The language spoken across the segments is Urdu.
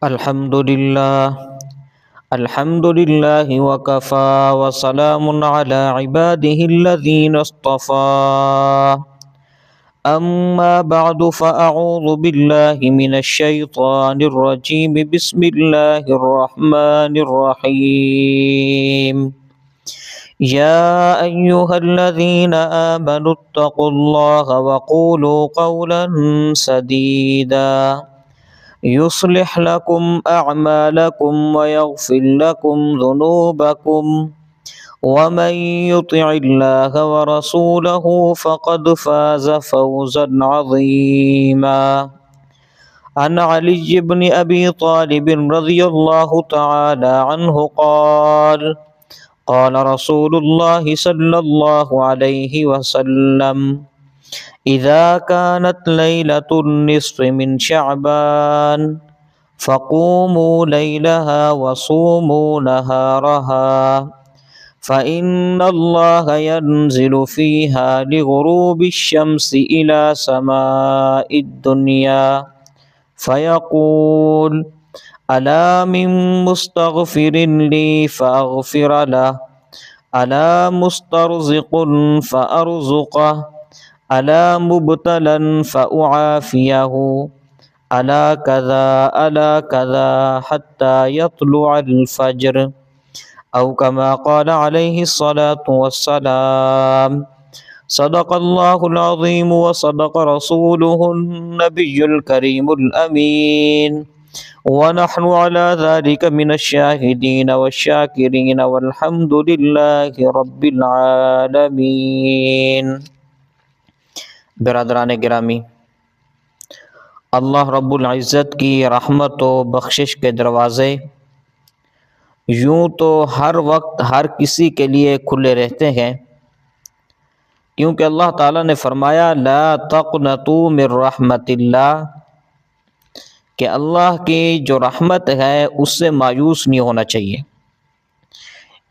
الحمد لله وكفى وسلام على عباده الذين اصطفى. أما بعد فأعوذ بالله من الشيطان الرجيم. بسم الله الرحمن الرحيم. يا أيها الذين آمنوا اتقوا الله وقولوا قولا سديدا يصلح لكم أعمالكم ويغفر لكم ذنوبكم ومن يطع الله ورسوله فقد فاز فوزا عظيما. عن علي بن أبي طالب رضي الله تعالى عنه قال رسول الله صلى الله عليه وسلم: إذا كانت ليلة النصف من شعبان فقوموا ليلها وصوموا نهارها، فإن الله ينزل فيها لغروب الشمس إلى سماء الدنيا فيقول: ألا من مستغفر لي فأغفر له، ألا مسترزق فأرزقه، ألا مبتلا فأعافيه، ألا كذا حتى يطلع الفجر، أو كما قال عليه الصلاة والسلام. صدق الله العظيم وصدق رسوله النبي الكريم الأمين، ونحن على ذلك من الشاهدين والشاكرين والحمد لله رب العالمين. برادران گرامی، اللہ رب العزت کی رحمت و بخشش کے دروازے یوں تو ہر وقت ہر کسی کے لیے کھلے رہتے ہیں، کیونکہ اللہ تعالیٰ نے فرمایا: لا تقنطوا من رحمت اللہ، کہ اللہ کی جو رحمت ہے اس سے مایوس نہیں ہونا چاہیے،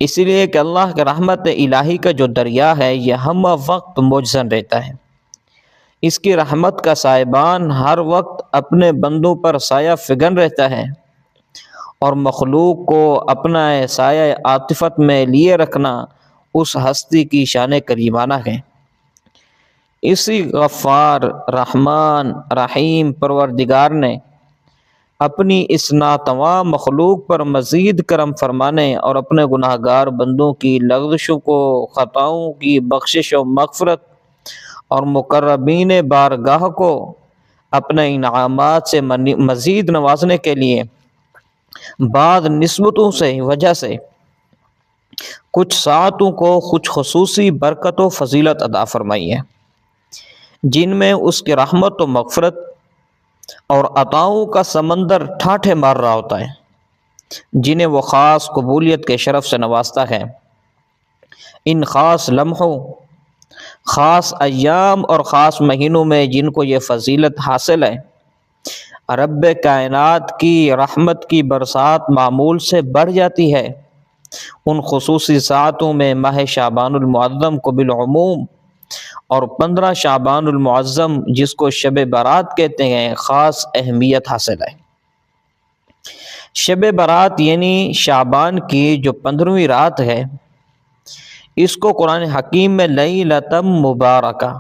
اس لیے کہ اللہ کے رحمت الہی کا جو دریا ہے یہ ہم وقت موجزن رہتا ہے، اس کی رحمت کا سائبان ہر وقت اپنے بندوں پر سایہ فگن رہتا ہے، اور مخلوق کو اپنا سایہ عاطفت میں لیے رکھنا اس ہستی کی شان کریمانہ ہے۔ اسی غفار، رحمان، رحیم پروردگار نے اپنی اس ناتواں مخلوق پر مزید کرم فرمانے اور اپنے گناہ گار بندوں کی لغزشوں کو، خطاؤں کی بخشش و مغفرت اور مقربین بارگاہ کو اپنے انعامات سے مزید نوازنے کے لیے بعض نسبتوں سے وجہ سے کچھ ساعتوں کو کچھ خصوصی برکت و فضیلت عطا فرمائی ہے، جن میں اس کی رحمت و مغفرت اور عطاؤں کا سمندر ٹھاٹھے مار رہا ہوتا ہے، جنہیں وہ خاص قبولیت کے شرف سے نوازتا ہے۔ ان خاص لمحوں، خاص ایام اور خاص مہینوں میں جن کو یہ فضیلت حاصل ہے، رب کائنات کی رحمت کی برسات معمول سے بڑھ جاتی ہے۔ ان خصوصی ساعتوں میں ماہ شعبان المعظم کو بالعموم اور 15 شعبان المعظم جس کو شب برات کہتے ہیں خاص اہمیت حاصل ہے۔ شب برات یعنی شعبان کی جو 15ویں رات ہے، اس کو قرآن حکیم میں لیلۃ مبارکہ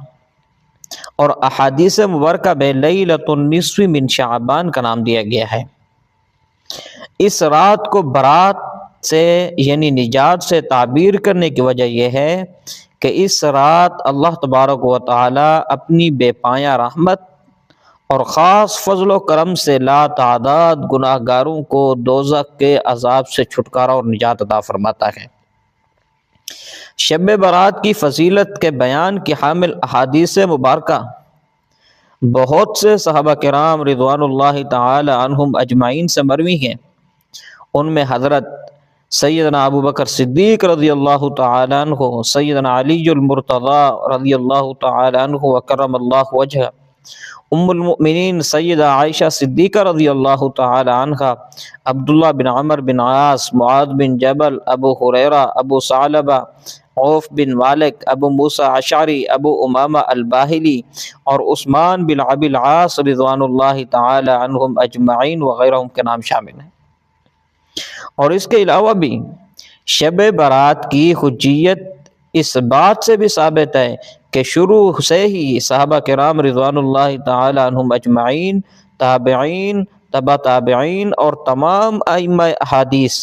اور احادیث مبارکہ میں لیلۃ النصف من شعبان کا نام دیا گیا ہے۔ اس رات کو برات سے یعنی نجات سے تعبیر کرنے کی وجہ یہ ہے کہ اس رات اللہ تبارک و تعالی اپنی بے پایہ رحمت اور خاص فضل و کرم سے لا تعداد گناہ گاروں کو دوزخ کے عذاب سے چھٹکارا اور نجات عطا فرماتا ہے۔ شب برات کی فضیلت کے بیان کی حامل احادیث مبارکہ بہت سے صحابہ کرام رضوان اللہ تعالی عنہم اجمعین سے مروی ہیں۔ ان میں حضرت سیدنا ابو بکر صدیق رضی اللہ تعالی عنہ، سیدنا علی المرتضی رضی اللہ تعالی عنہ وکرم اللہ وجہہ، ام المؤمنین سیدہ عائشہ صدیقہ رضی اللہ تعالی عنہ، عبداللہ بن عمر بن عاص، معاذ بن جبل، ابو ہریرہ، ابو ثعلبہ، عوف بن مالک، ابو موسیٰ اشعری، ابو امامہ الباہلی اور عثمان بن ابی العاص رضوان اللہ تعالی عنہم اجمعین وغیرہم کے نام شامل ہیں۔ اور اس کے علاوہ بھی شب برات کی حجیت اس بات سے بھی ثابت ہے کہ شروع سے ہی صحابہ کرام رضوان اللہ تعالی عنہم اجمعین، تابعین، تبع تابعین اور تمام ائمہ احادیث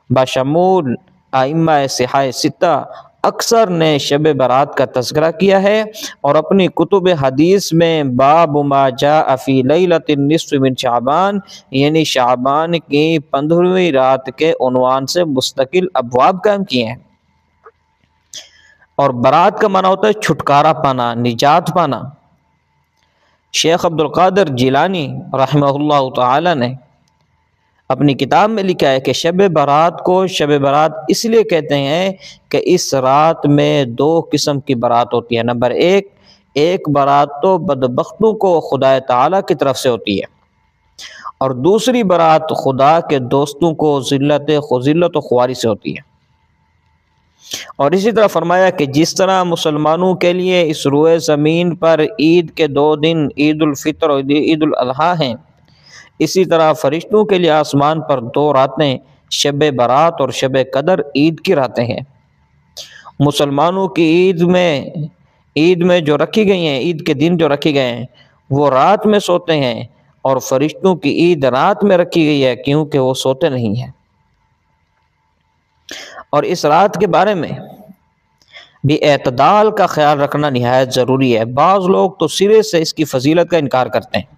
بشمول ائمہ صحاح ستہ اکثر نے شب برات کا تذکرہ کیا ہے، اور اپنی کتب حدیث میں باب ما جاء فی لیلۃ النصف من شعبان یعنی شعبان کی 15ویں رات کے عنوان سے مستقل ابواب قائم کیے ہیں۔ اور برات کا معنی ہوتا ہے چھٹکارا پانا، نجات پانا۔ شیخ عبد القادر جیلانی رحمہ اللہ تعالی نے اپنی کتاب میں لکھا ہے کہ شب برات کو شب برات اس لیے کہتے ہیں کہ اس رات میں 2 قسم کی برات ہوتی ہے۔ نمبر 1 برات تو بدبختوں کو خدا تعالیٰ کی طرف سے ہوتی ہے، اور دوسری برات خدا کے دوستوں کو ذلت و خواری سے ہوتی ہے۔ اور اسی طرح فرمایا کہ جس طرح مسلمانوں کے لیے اس روئے زمین پر عید کے 2 دن عید الفطر اور عید الاضحیٰ ہیں، اسی طرح فرشتوں کے لیے آسمان پر 2 راتیں شب برات اور شب قدر عید کی راتیں ہیں۔ مسلمانوں کی عید میں جو رکھی گئی ہیں، عید کے دن جو رکھی گئے ہیں وہ رات میں سوتے ہیں، اور فرشتوں کی عید رات میں رکھی گئی ہے کیونکہ وہ سوتے نہیں ہیں۔ اور اس رات کے بارے میں بھی اعتدال کا خیال رکھنا نہایت ضروری ہے۔ بعض لوگ تو سرے سے اس کی فضیلت کا انکار کرتے ہیں،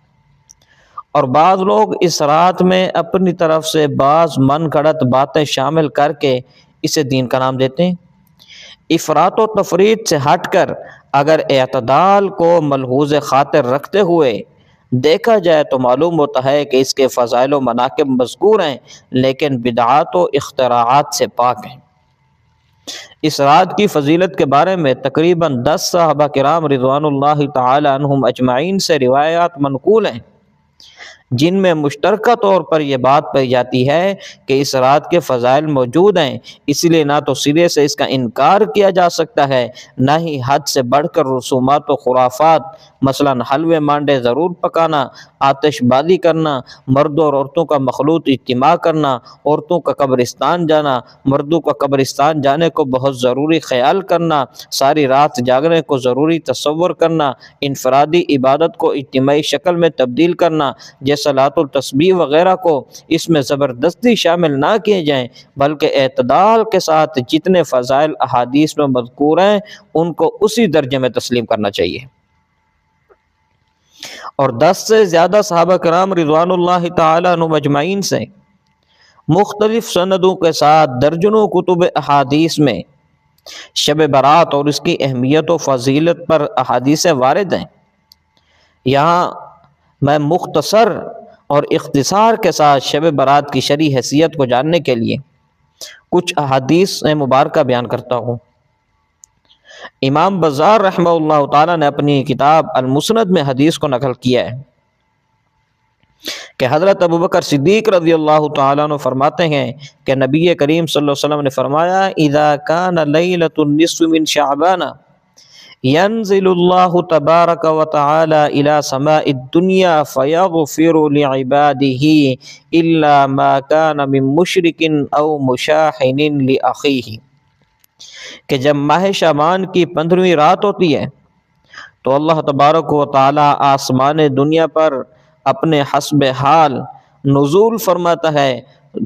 اور بعض لوگ اس رات میں اپنی طرف سے بعض من گھڑت باتیں شامل کر کے اسے دین کا نام دیتے ہیں۔ افراط و تفریط سے ہٹ کر اگر اعتدال کو ملحوظ خاطر رکھتے ہوئے دیکھا جائے تو معلوم ہوتا ہے کہ اس کے فضائل و مناقب مذکور ہیں، لیکن بدعات و اختراعات سے پاک ہیں۔ اس رات کی فضیلت کے بارے میں تقریباً 10 صحابہ کرام رضوان اللہ تعالی عنہم اجمعین سے روایات منقول ہیں، جن میں مشترکہ طور پر یہ بات پائی جاتی ہے کہ اس رات کے فضائل موجود ہیں، اس لیے نہ تو سرے سے اس کا انکار کیا جا سکتا ہے، نہ ہی حد سے بڑھ کر رسومات و خرافات، مثلا حلوے مانڈے ضرور پکانا، آتش بازی کرنا، مردوں اور عورتوں کا مخلوط اجتماع کرنا، عورتوں کا قبرستان جانا، مردوں کا قبرستان جانے کو بہت ضروری خیال کرنا، ساری رات جاگنے کو ضروری تصور کرنا، انفرادی عبادت کو اجتماعی شکل میں تبدیل کرنا، صلاۃ التسبیح وغیرہ کو اس میں زبردستی شامل نہ کیے جائیں، بلکہ اعتدال کے ساتھ جتنے فضائل احادیث میں مذکور ہیں ان کو اسی درجے میں تسلیم کرنا چاہیے۔ اور 10 سے زیادہ صحابہ کرام رضوان اللہ تعالی عنہم اجمعین سے مختلف سندوں کے ساتھ درجنوں کتب احادیث میں شب برات اور اس کی اہمیت و فضیلت پر احادیث وارد ہیں۔ یہاں میں مختصر اور اختصار کے ساتھ شب برات کی شرعی حیثیت کو جاننے کے لیے کچھ احادیث مبارکہ بیان کرتا ہوں۔ امام بزار رحمہ اللہ تعالیٰ نے اپنی کتاب المسند میں حدیث کو نقل کیا ہے کہ حضرت ابوبکر صدیق رضی اللہ تعالیٰ عنہ فرماتے ہیں کہ نبی کریم صلی اللہ علیہ وسلم نے فرمایا اذا کان لیلۃ النصف من شعبان ينزل الله تبارك وتعالى إلى سماء الدنيا فيغفر لعباده إلا ما كان من مشرك أو مشاحن لأخيه، کہ جب ماہ شعبان کی 15ویں رات ہوتی ہے تو اللہ تبارک و تعالی آسمان دنیا پر اپنے حسب حال نزول فرماتا ہے،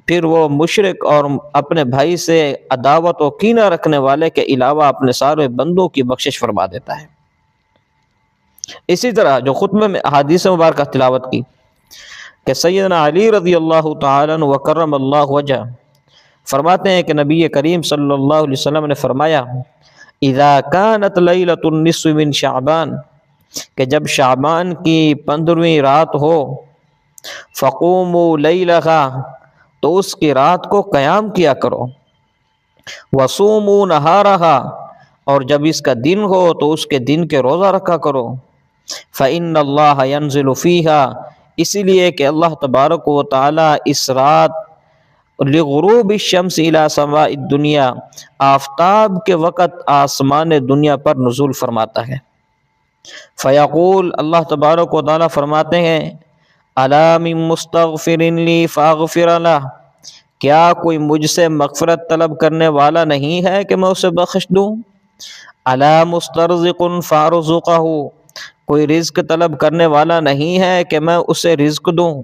پھر وہ مشرک اور اپنے بھائی سے عداوت و کینہ رکھنے والے کے علاوہ اپنے سارے بندوں کی بخشش فرما دیتا ہے۔ اسی طرح جو خطبے میں احادیث مبارکہ تلاوت کی کہ سیدنا علی رضی اللہ تعالیٰ عنہ وکرم اللہ وجہ فرماتے ہیں کہ نبی کریم صلی اللہ علیہ وسلم نے فرمایا اذا کانت لیلۃ النصف من شعبان، کہ جب شعبان کی 15ویں رات ہو، فقوموا لیلھا، تو اس کی رات کو قیام کیا کرو، وصوموا نہارھا، اور جب اس کا دن ہو تو اس کے دن کے روزہ رکھا کرو، فإن اللہ ينزل فیہا، اسی لیے کہ اللہ تبارک و تعالی اس رات لغروب الشمس الی سماء الدنیا، آفتاب کے وقت آسمان دنیا پر نزول فرماتا ہے۔ فیقول، اللہ تبارک و تعالیٰ فرماتے ہیں، الا من مستغفر لی فاغفر لہ، کیا کوئی مجھ سے مغفرت طلب کرنے والا نہیں ہے کہ میں اسے بخش دوں؟ الا مسترزق فارزقہ، کوئی رزق طلب کرنے والا نہیں ہے کہ میں اسے رزق دوں؟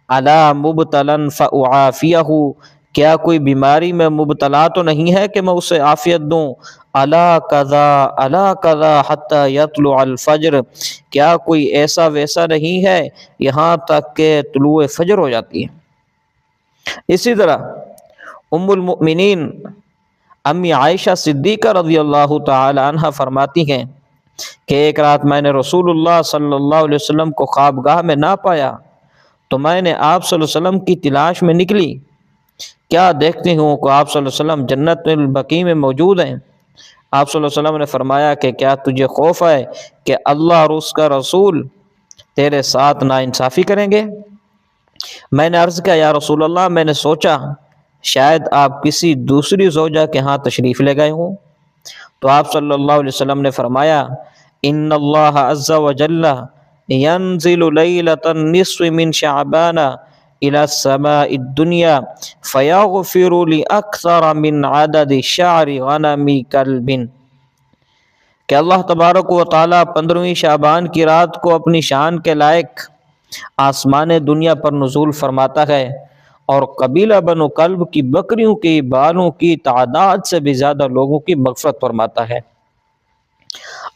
الا مبتلا فاعافیہ، کیا کوئی بیماری میں مبتلا تو نہیں ہے کہ میں اسے عافیت دوں؟ الا کذا حتی یطلع الفجر، کیا کوئی ایسا ویسا نہیں ہے یہاں تک کہ طلوع فجر ہو جاتی ہے۔ اسی طرح ام المؤمنین امی عائشہ صدیقہ رضی اللہ تعالی عنہ فرماتی ہیں کہ ایک رات میں نے رسول اللہ صلی اللہ علیہ وسلم کو خوابگاہ میں نہ پایا تو میں نے آپ صلی اللہ علیہ وسلم کی تلاش میں نکلی، کیا دیکھتی ہوں کہ آپ صلی اللہ علیہ وسلم جنت البقیع میں موجود ہیں۔ آپ صلی اللہ علیہ وسلم نے فرمایا کہ کیا تجھے خوف ہے کہ اللہ اور اس کا رسول تیرے ساتھ ناانصافی کریں گے؟ میں نے عرض کیا، یا رسول اللہ، میں نے سوچا شاید آپ کسی دوسری زوجہ کے ہاں تشریف لے گئے ہوں۔ تو آپ صلی اللہ علیہ وسلم نے فرمایا، ان اللہ عز وجل ینزل لیلۃ النصف من شعبان الى السماء الدنیا فیغفر لاکثر من عدد شعر غنم کلب، کہ اللہ تبارک و تعالیٰ 15ویں شعبان کی رات کو اپنی شان کے لائق آسمان دنیا پر نزول فرماتا ہے اور قبیلہ بنو کلب کی بکریوں کی بالوں کی تعداد سے بھی زیادہ لوگوں کی مغفرت فرماتا ہے۔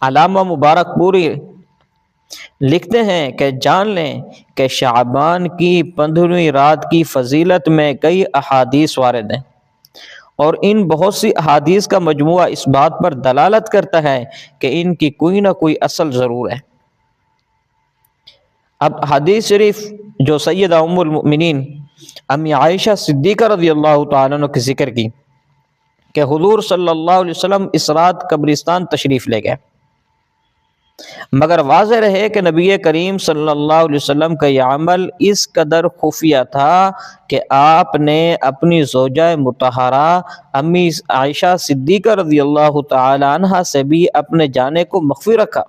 علامہ مبارک پوری لکھتے ہیں کہ جان لیں کہ شعبان کی 15ویں رات کی فضیلت میں کئی احادیث وارد ہیں، اور ان بہت سی احادیث کا مجموعہ اس بات پر دلالت کرتا ہے کہ ان کی کوئی نہ کوئی اصل ضرور ہے۔ اب حدیث شریف جو سیدہ ام المؤمنین امی عائشہ صدیقہ رضی اللہ تعالیٰ عنہ کی ذکر کی کہ حضور صلی اللہ علیہ وسلم اس رات قبرستان تشریف لے گئے، مگر واضح رہے کہ نبی کریم صلی اللہ علیہ وسلم کا یہ عمل اس قدر خفیہ تھا کہ آپ نے اپنی زوجہ مطہرہ امی عائشہ صدیقہ رضی اللہ تعالی عنہ سے بھی اپنے جانے کو مخفی رکھا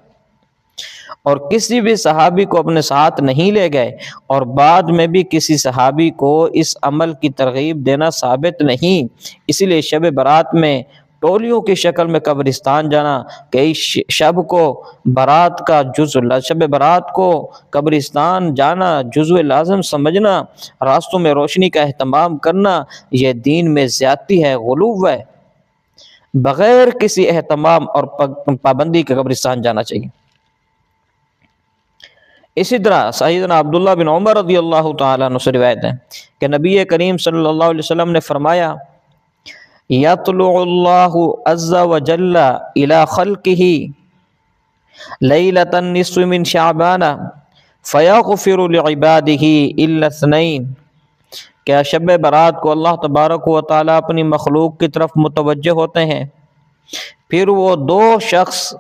اور کسی بھی صحابی کو اپنے ساتھ نہیں لے گئے، اور بعد میں بھی کسی صحابی کو اس عمل کی ترغیب دینا ثابت نہیں۔ اسی لیے شب برات میں ٹولیوں کی شکل میں قبرستان جانا، کہ شب کو برات کا شب برات کو قبرستان جانا جزو لازم سمجھنا، راستوں میں روشنی کا اہتمام کرنا، یہ دین میں زیادتی ہے، غلو ہے۔ بغیر کسی اہتمام اور پابندی کے قبرستان جانا چاہیے۔ اسی طرح سیدنا عبداللہ بن عمر رضی اللہ تعالیٰ عنہ سے روایت ہے کہ نبی کریم صلی اللہ علیہ وسلم نے فرمایا، یطلع اللہ عز وجل الی خلقہ لیلۃ النصف من شعبان فیغفر لعبادہ الا اثنین، کیا شب برات کو اللہ تبارک و تعالیٰ اپنی مخلوق کی طرف متوجہ ہوتے ہیں، پھر وہ دو شخص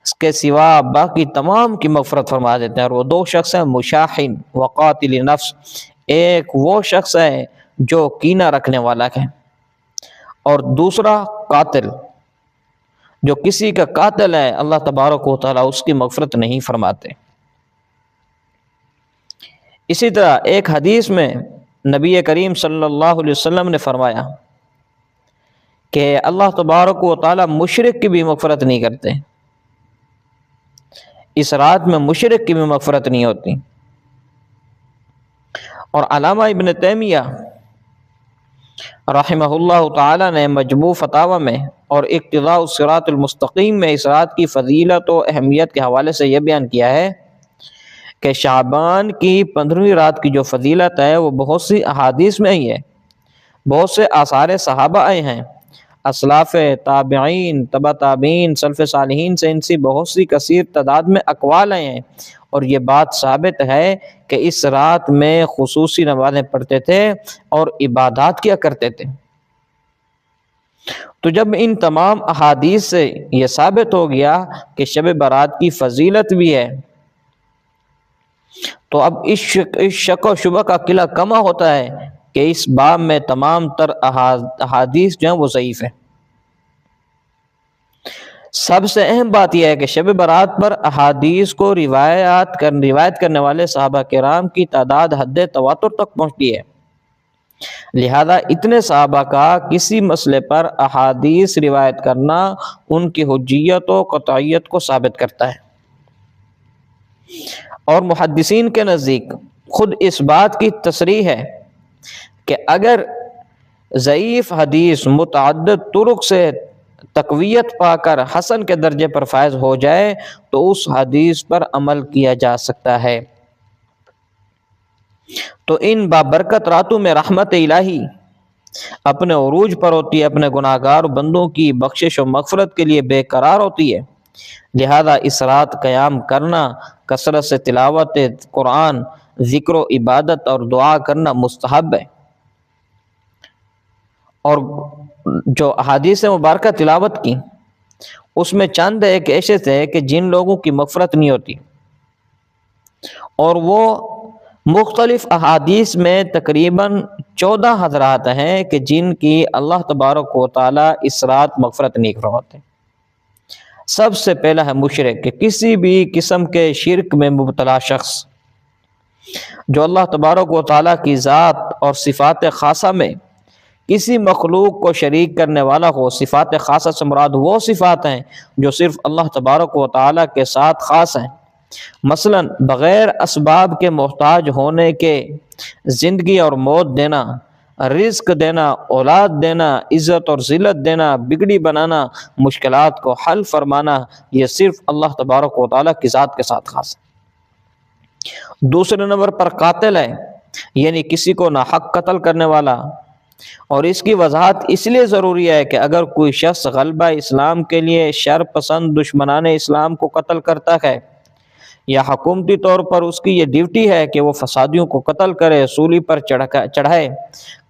اس کے سوا باقی تمام کی مغفرت فرما دیتے ہیں، اور وہ دو شخص ہیں مشاحن وقاتل نفس، ایک وہ شخص ہے جو کینہ رکھنے والا ہے، اور دوسرا قاتل جو کسی کا قاتل ہے، اللہ تبارک و تعالیٰ اس کی مغفرت نہیں فرماتے۔ اسی طرح ایک حدیث میں نبی کریم صلی اللہ علیہ وسلم نے فرمایا کہ اللہ تبارک و تعالیٰ مشرک کی بھی مغفرت نہیں کرتے، اس رات میں مشرک کی بھی مغفرت نہیں ہوتی۔ اور علامہ ابن تیمیہ رحمہ اللہ تعالی نے مجموع فتاوی میں اور اقتضاء الصراط المستقیم میں اس رات کی فضیلت و اہمیت کے حوالے سے یہ بیان کیا ہے کہ شعبان کی 15ویں رات کی جو فضیلت ہے وہ بہت سی احادیث میں آئی ہے، بہت سے آثار صحابہ آئے ہیں، اسلاف تابعین، تبع تابعین، سلف صالحین سے ان سی بہت سی کثیر تعداد میں اقوال آئے ہیں، اور یہ بات ثابت ہے کہ اس رات میں خصوصی نمازیں پڑھتے تھے اور عبادات کیا کرتے تھے۔ تو جب ان تمام احادیث سے یہ ثابت ہو گیا کہ شب برات کی فضیلت بھی ہے، تو اب اس شک و شبہ کا قلعہ کما ہوتا ہے کہ اس باب میں تمام تر احادیث جو ہیں وہ ضعیف ہیں۔ سب سے اہم بات یہ ہے کہ شب برات پر احادیث کو روایت کرنے والے صحابہ کرام کی تعداد حد تواتر تک پہنچتی ہے، لہذا اتنے صحابہ کا کسی مسئلے پر احادیث روایت کرنا ان کی حجیت و قطعیت کو ثابت کرتا ہے۔ اور محدثین کے نزدیک خود اس بات کی تصریح ہے کہ اگر ضعیف حدیث متعدد طرق سے تقویت پا کر حسن کے درجے پر فائز ہو جائے تو اس حدیث پر عمل کیا جا سکتا ہے۔ تو ان بابرکت راتوں میں رحمت الہی اپنے عروج پر ہوتی ہے، اپنے گناہگار بندوں کی بخشش و مغفرت کے لیے بے قرار ہوتی ہے، لہذا اس رات قیام کرنا، کثرت سے تلاوت قرآن، ذکر و عبادت اور دعا کرنا مستحب ہے۔ اور جو احادیث مبارکہ تلاوت کی اس میں چند ایک ایسے تھے کہ جن لوگوں کی مغفرت نہیں ہوتی، اور وہ مختلف احادیث میں تقریباً 14 حضرات ہیں کہ جن کی اللہ تبارک و تعالی اس رات مغفرت نہیں کرواتے۔ سب سے پہلا ہے مشرک، کہ کسی بھی قسم کے شرک میں مبتلا شخص جو اللہ تبارک و تعالی کی ذات اور صفات خاصہ میں کسی مخلوق کو شریک کرنے والا ہو۔ صفات خاصہ سے مراد وہ صفات ہیں جو صرف اللہ تبارک و تعالی کے ساتھ خاص ہیں، مثلا بغیر اسباب کے محتاج ہونے کے زندگی اور موت دینا، رزق دینا، اولاد دینا، عزت اور ذلت دینا، بگڑی بنانا، مشکلات کو حل فرمانا، یہ صرف اللہ تبارک و تعالی کی ذات کے ساتھ خاص ہے۔ دوسرے نمبر پر قاتل ہے، یعنی کسی کو ناحق قتل کرنے والا، اور اس کی وضاحت اس لیے ضروری ہے کہ اگر کوئی شخص غلبہ اسلام کے لیے شر پسند دشمنان اسلام کو قتل کرتا ہے، یا حکومتی طور پر اس کی یہ ڈیوٹی ہے کہ وہ فسادیوں کو قتل کرے، سولی پر چڑھائے،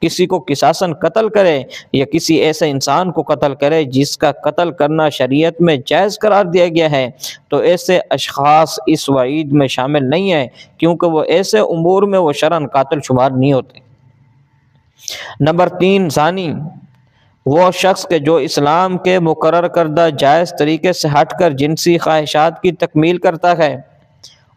کسی کو قصاصاً قتل کرے، یا کسی ایسے انسان کو قتل کرے جس کا قتل کرنا شریعت میں جائز قرار دیا گیا ہے، تو ایسے اشخاص اس وعید میں شامل نہیں ہیں، کیونکہ وہ ایسے امور میں وہ شرعاً قاتل شمار نہیں ہوتے۔ نمبر 3، زانی، وہ شخص کہ جو اسلام کے مقرر کردہ جائز طریقے سے ہٹ کر جنسی خواہشات کی تکمیل کرتا ہے،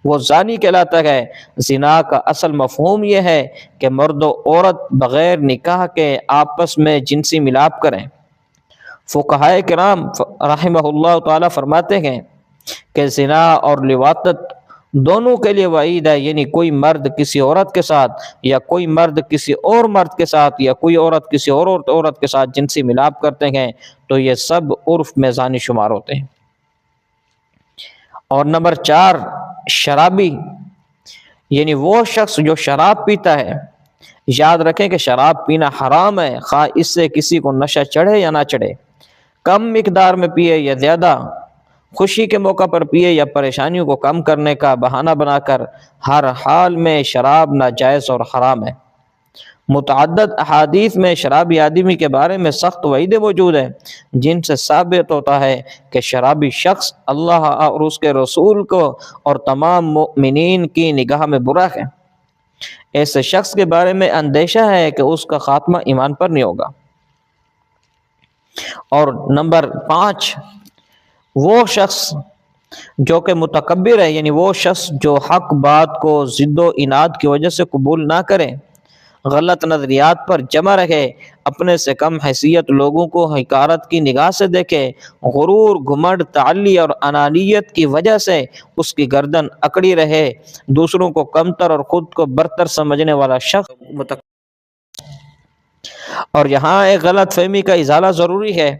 وہ زانی کہلاتا ہے۔ زنا کا اصل مفہوم یہ ہے کہ مرد و عورت بغیر نکاح کے آپس میں جنسی ملاپ کریں۔ فقہائے کرام رحمہ اللہ تعالی فرماتے ہیں کہ زنا اور لواطت دونوں کے لیے وعید ہے، یعنی کوئی مرد کسی عورت کے ساتھ، یا کوئی مرد کسی اور مرد کے ساتھ، یا کوئی عورت کسی اور عورت کے ساتھ جنسی ملاپ کرتے ہیں تو یہ سب عرف میں زانی شمار ہوتے ہیں۔ اور نمبر 4، شرابی، یعنی وہ شخص جو شراب پیتا ہے۔ یاد رکھیں کہ شراب پینا حرام ہے، خواہ اس سے کسی کو نشہ چڑھے یا نہ چڑھے، کم مقدار میں پیے یا زیادہ، خوشی کے موقع پر پیے یا پریشانیوں کو کم کرنے کا بہانہ بنا کر، ہر حال میں شراب ناجائز اور حرام ہے۔ متعدد احادیث میں شرابی آدمی کے بارے میں سخت وعیدیں موجود ہیں جن سے ثابت ہوتا ہے کہ شرابی شخص اللہ اور اس کے رسول کو اور تمام مؤمنین کی نگاہ میں برا ہے۔ ایسے شخص کے بارے میں اندیشہ ہے کہ اس کا خاتمہ ایمان پر نہیں ہوگا۔ اور نمبر 5، وہ شخص جو کہ متکبر ہے، یعنی وہ شخص جو حق بات کو ضد و عناد کی وجہ سے قبول نہ کرے، غلط نظریات پر جمع رہے، اپنے سے کم حیثیت لوگوں کو حقارت کی نگاہ سے دیکھے، غرور، گھمنڈ، تعلی اور انانیت کی وجہ سے اس کی گردن اکڑی رہے، دوسروں کو کمتر اور خود کو برتر سمجھنے والا شخص اور یہاں ایک غلط فہمی کا ازالہ ضروری ہے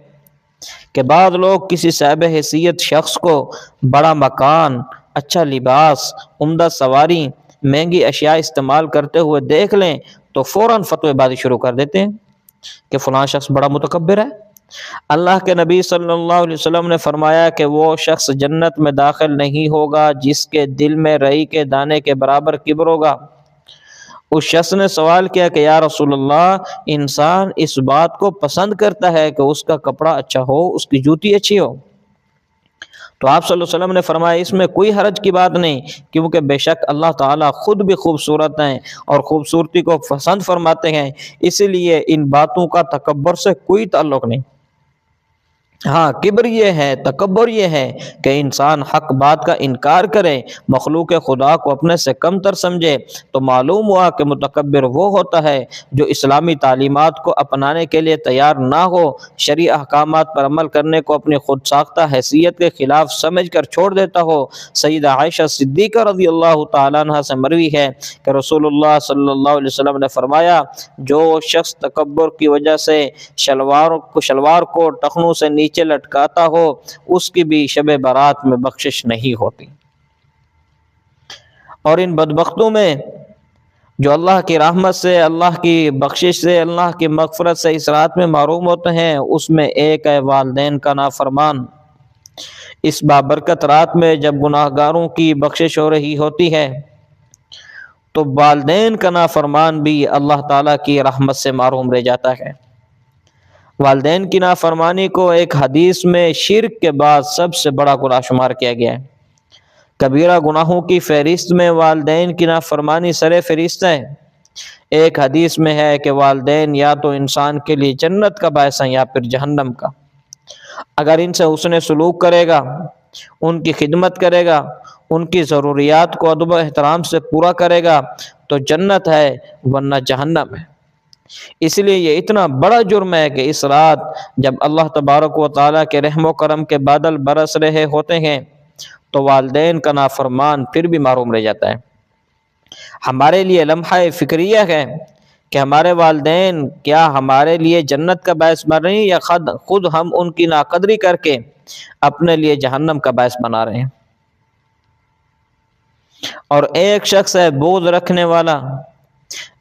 کہ بعض لوگ کسی صاحب حیثیت شخص کو بڑا مکان، اچھا لباس، عمدہ سواری، مہنگی اشیاء استعمال کرتے ہوئے دیکھ لیں تو فوراً فتوی بازی شروع کر دیتے ہیں کہ فلاں شخص بڑا متکبر ہے۔ اللہ کے نبی صلی اللہ علیہ وسلم نے فرمایا کہ وہ شخص جنت میں داخل نہیں ہوگا جس کے دل میں رئی کے دانے کے برابر کبر ہوگا۔ اس شخص نے سوال کیا کہ یا رسول اللہ، انسان اس بات کو پسند کرتا ہے کہ اس کا کپڑا اچھا ہو، اس کی جوتی اچھی ہو، تو آپ صلی اللہ علیہ وسلم نے فرمایا اس میں کوئی حرج کی بات نہیں، کیونکہ بے شک اللہ تعالیٰ خود بھی خوبصورت ہیں اور خوبصورتی کو پسند فرماتے ہیں، اسی لیے ان باتوں کا تکبر سے کوئی تعلق نہیں۔ ہاں کبر یہ ہے، تکبر یہ ہے کہ انسان حق بات کا انکار کرے، مخلوق خدا کو اپنے سے کم تر سمجھے۔ تو معلوم ہوا کہ متکبر وہ ہوتا ہے جو اسلامی تعلیمات کو اپنانے کے لیے تیار نہ ہو، شرعی احکامات پر عمل کرنے کو اپنی خود ساختہ حیثیت کے خلاف سمجھ کر چھوڑ دیتا ہو۔ سیدہ عائشہ صدیقہ رضی اللہ تعالیٰ عنہ سے مروی ہے کہ رسول اللہ صلی اللہ علیہ وسلم نے فرمایا، جو شخص تکبر کی وجہ سے شلوار کو ٹخنوں سے نیچے لٹکاتا ہو، اس کی بھی شب برات میں بخشش نہیں ہوتی۔ اور ان بدبختوں میں جو اللہ کی رحمت سے، اللہ کی بخشش سے، اللہ کی مغفرت سے اس رات میں محروم ہوتے ہیں، اس میں ایک ہے والدین کا نافرمان۔ اس بابرکت رات میں جب گناہگاروں کی بخشش ہو رہی ہوتی ہے تو والدین کا نافرمان بھی اللہ تعالیٰ کی رحمت سے محروم رہ جاتا ہے۔ والدین کی نافرمانی کو ایک حدیث میں شرک کے بعد سب سے بڑا گناہ شمار کیا گیا ہے۔ کبیرہ گناہوں کی فہرست میں والدین کی نافرمانی سر فہرست ہے۔ ایک حدیث میں ہے کہ والدین یا تو انسان کے لیے جنت کا باعث ہیں یا پھر جہنم کا۔ اگر ان سے حسن سلوک کرے گا، ان کی خدمت کرے گا، ان کی ضروریات کو ادب و احترام سے پورا کرے گا تو جنت ہے، ورنہ جہنم ہے۔ اس لیے یہ اتنا بڑا جرم ہے کہ اس رات جب اللہ تبارک و تعالیٰ کے رحم و کرم کے بادل برس رہے ہوتے ہیں تو والدین کا نافرمان پھر بھی محروم رہ جاتا ہے۔ ہمارے لیے لمحہ فکریہ ہے کہ ہمارے والدین کیا ہمارے لیے جنت کا باعث بن رہے ہیں یا خود ہم ان کی ناقدری کر کے اپنے لیے جہنم کا باعث بنا رہے ہیں۔ اور ایک شخص ہے بغض رکھنے والا،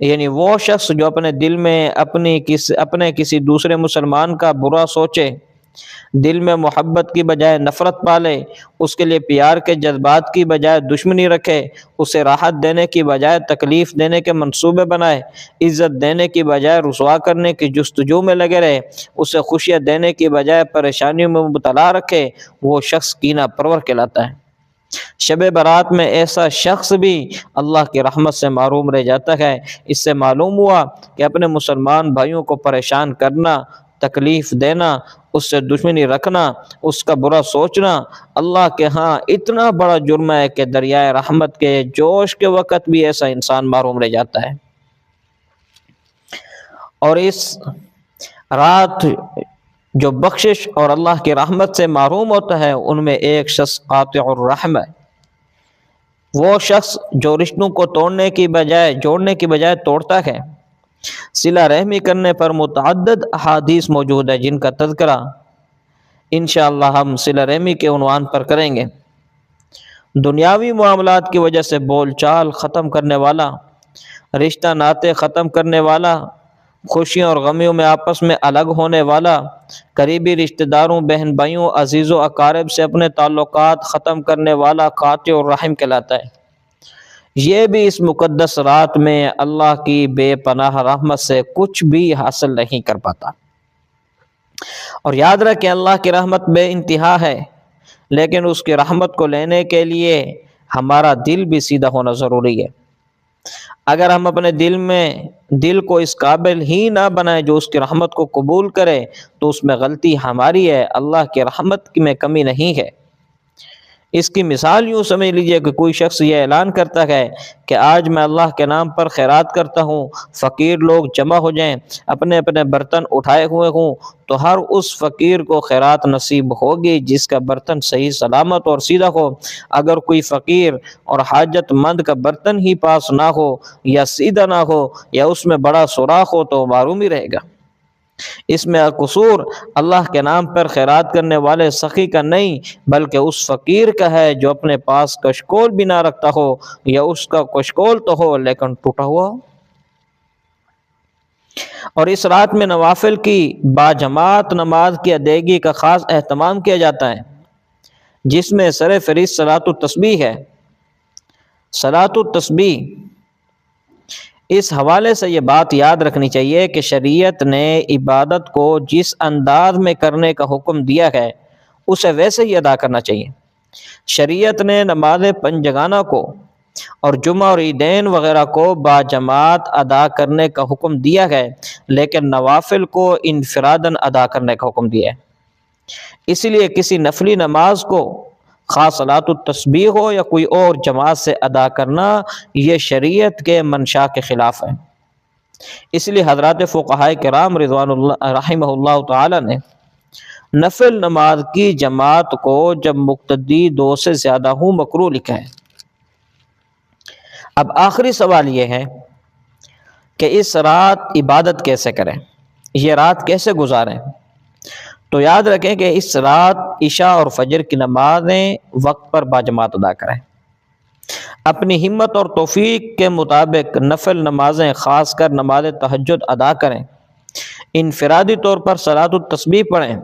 یعنی وہ شخص جو اپنے دل میں اپنے کسی دوسرے مسلمان کا برا سوچے، دل میں محبت کی بجائے نفرت پالے، اس کے لیے پیار کے جذبات کی بجائے دشمنی رکھے، اسے راحت دینے کی بجائے تکلیف دینے کے منصوبے بنائے، عزت دینے کی بجائے رسوا کرنے کی جستجو میں لگے رہے، اسے خوشیاں دینے کی بجائے پریشانیوں میں مبتلا رکھے، وہ شخص کینہ پرور کہلاتا ہے۔ شب برات میں ایسا شخص بھی اللہ کی رحمت سے محروم رہ جاتا ہے۔ اس سے معلوم ہوا کہ اپنے مسلمان بھائیوں کو پریشان کرنا، تکلیف دینا، اس سے دشمنی رکھنا، اس کا برا سوچنا اللہ کے ہاں اتنا بڑا جرم ہے کہ دریائے رحمت کے جوش کے وقت بھی ایسا انسان محروم رہ جاتا ہے۔ اور اس رات جو بخشش اور اللہ کی رحمت سے محروم ہوتا ہے ان میں ایک شخص قاطع الرحم ہے۔ وہ شخص جو رشتوں کو جوڑنے کی بجائے توڑتا ہے۔ صلہ رحمی کرنے پر متعدد احادیث موجود ہے جن کا تذکرہ انشاءاللہ ہم صلہ رحمی کے عنوان پر کریں گے۔ دنیاوی معاملات کی وجہ سے بول چال ختم کرنے والا، رشتہ ناطے ختم کرنے والا، خوشیوں اور غمیوں میں آپس میں الگ ہونے والا، قریبی رشتہ داروں، بہن بھائیوں، عزیز و اقارب سے اپنے تعلقات ختم کرنے والا قاطع الرحم کہلاتا ہے۔ یہ بھی اس مقدس رات میں اللہ کی بے پناہ رحمت سے کچھ بھی حاصل نہیں کر پاتا۔ اور یاد رکھیں اللہ کی رحمت بے انتہا ہے، لیکن اس کی رحمت کو لینے کے لیے ہمارا دل بھی سیدھا ہونا ضروری ہے۔ اگر ہم اپنے دل کو اس قابل ہی نہ بنائیں جو اس کی رحمت کو قبول کرے تو اس میں غلطی ہماری ہے، اللہ کی رحمت میں کمی نہیں ہے۔ اس کی مثال یوں سمجھ لیجئے کہ کوئی شخص یہ اعلان کرتا ہے کہ آج میں اللہ کے نام پر خیرات کرتا ہوں، فقیر لوگ جمع ہو جائیں، اپنے اپنے برتن اٹھائے ہوئے ہوں تو ہر اس فقیر کو خیرات نصیب ہوگی جس کا برتن صحیح سلامت اور سیدھا ہو۔ اگر کوئی فقیر اور حاجت مند کا برتن ہی پاس نہ ہو یا سیدھا نہ ہو یا اس میں بڑا سوراخ ہو تو معروم ہی رہے گا۔ اس میں قصور اللہ کے نام پر خیرات کرنے والے سخی کا نہیں بلکہ اس فقیر کا ہے جو اپنے پاس کشکول بھی نہ رکھتا ہو یا اس کا کشکول تو ہو لیکن ٹوٹا ہوا ہو۔ اور اس رات میں نوافل کی باجماعت نماز کی ادائیگی کا خاص اہتمام کیا جاتا ہے، جس میں سر فہرست صلاۃ التسبیح ہے۔ صلاۃ التسبیح، اس حوالے سے یہ بات یاد رکھنی چاہیے کہ شریعت نے عبادت کو جس انداز میں کرنے کا حکم دیا ہے اسے ویسے ہی ادا کرنا چاہیے۔ شریعت نے نماز پنجگانہ کو اور جمعہ اور عیدین وغیرہ کو باجماعت ادا کرنے کا حکم دیا ہے، لیکن نوافل کو انفراداً ادا کرنے کا حکم دیا ہے۔ اس لیے کسی نفلی نماز کو، خاص صلاۃ التسبیح ہو یا کوئی اور، جماعت سے ادا کرنا یہ شریعت کے منشا کے خلاف ہے۔ اس لیے حضرات فقہاء کرام رضوان اللہ رحمہ اللہ تعالی نے نفل نماز کی جماعت کو جب مقتدی 2 سے زیادہ ہوں مکروہ لکھا ہے۔ اب آخری سوال یہ ہے کہ اس رات عبادت کیسے کریں، یہ رات کیسے گزاریں؟ تو یاد رکھیں کہ اس رات عشاء اور فجر کی نمازیں وقت پر باجماعت ادا کریں۔ اپنی ہمت اور توفیق کے مطابق نفل نمازیں، خاص کر نماز تہجد ادا کریں۔ انفرادی طور پر صلاۃ التسبیح پڑھیں،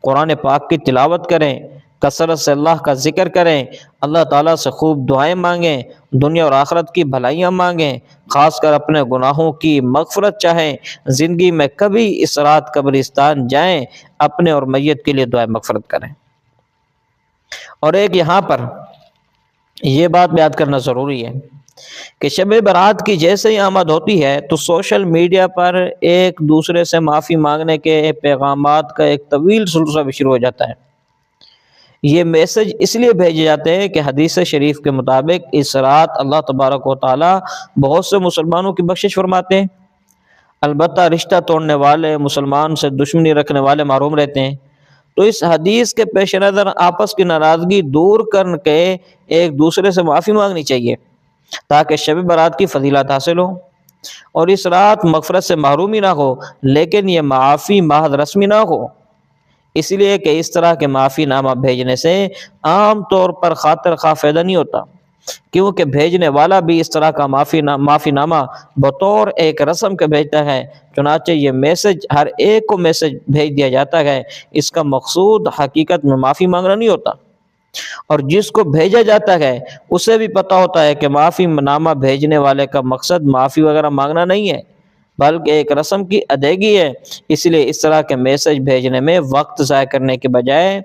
قرآن پاک کی تلاوت کریں، کثرت سے اللہ کا ذکر کریں، اللہ تعالیٰ سے خوب دعائیں مانگیں، دنیا اور آخرت کی بھلائیاں مانگیں، خاص کر اپنے گناہوں کی مغفرت چاہیں۔ زندگی میں کبھی اس رات قبرستان جائیں، اپنے اور میت کے لیے دعائیں مغفرت کریں۔ اور ایک یہاں پر یہ بات بھی یاد کرنا ضروری ہے کہ شب برات کی جیسے ہی آمد ہوتی ہے تو سوشل میڈیا پر ایک دوسرے سے معافی مانگنے کے پیغامات کا ایک طویل سلسلہ بھی شروع ہو جاتا ہے۔ یہ میسج اس لیے بھیجے جاتے ہیں کہ حدیث شریف کے مطابق اس رات اللہ تبارک و تعالی بہت سے مسلمانوں کی بخشش فرماتے ہیں، البتہ رشتہ توڑنے والے، مسلمان سے دشمنی رکھنے والے محروم رہتے ہیں۔ تو اس حدیث کے پیش نظر آپس کی ناراضگی دور کر کے ایک دوسرے سے معافی مانگنی چاہیے تاکہ شب برات کی فضیلت حاصل ہو اور اس رات مغفرت سے محرومی نہ ہو، لیکن یہ معافی محض رسمی نہ ہو، اس لیے کہ اس طرح کے معافی نامہ بھیجنے سے عام طور پر خاطر خواہ فائدہ نہیں ہوتا، کیونکہ بھیجنے والا بھی اس طرح کا معافی نامہ بطور ایک رسم کے بھیجتا ہے۔ چنانچہ یہ میسج ہر ایک کو میسج بھیج دیا جاتا ہے، اس کا مقصود حقیقت میں معافی مانگنا نہیں ہوتا، اور جس کو بھیجا جاتا ہے اسے بھی پتہ ہوتا ہے کہ معافی نامہ بھیجنے والے کا مقصد معافی وغیرہ مانگنا نہیں ہے بلکہ ایک رسم کی ادائیگی ہے۔ اس لیے اس طرح کے میسج بھیجنے میں وقت ضائع کرنے کے بجائے